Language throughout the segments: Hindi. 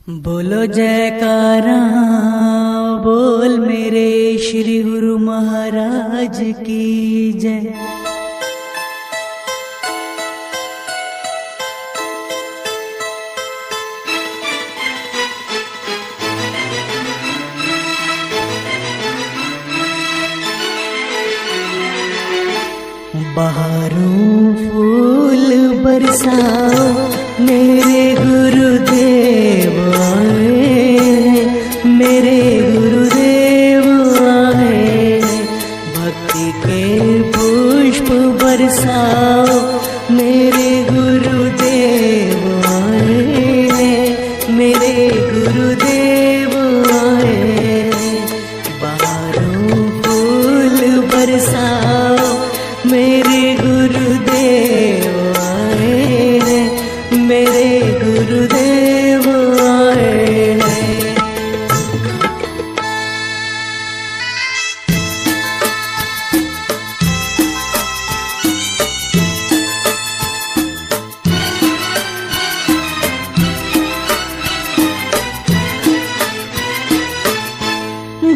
बोलो जयकारा बोल मेरे श्री गुरु महाराज की जय। बहारों फूल बरसाओ मेरे गुरुदेव आए, मेरे गुरुदेव आए। भक्ति के पुष्प बरसाओ मेरे गुरुदेव आए, मेरे गुरुदेव आए। बहारों फूल बरसाओ मेरे गुरुदेव आए, मेरे गुरुदेव आए।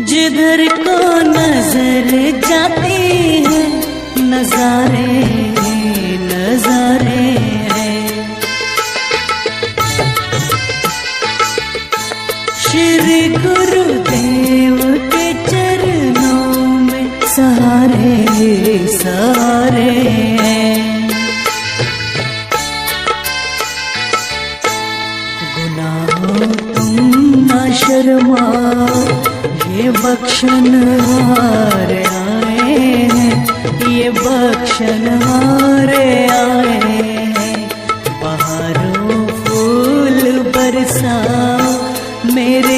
जिधर को नजर जाती है नजारे नजारे हैं। श्री गुरुदेव के चरणों में सहारे सहारे हैं। गुनाहों तुम न शर्माओ, ये बख्शनहार आए हैं, ये बख्शनहार आए हैं। बहारों फूल बरसाओ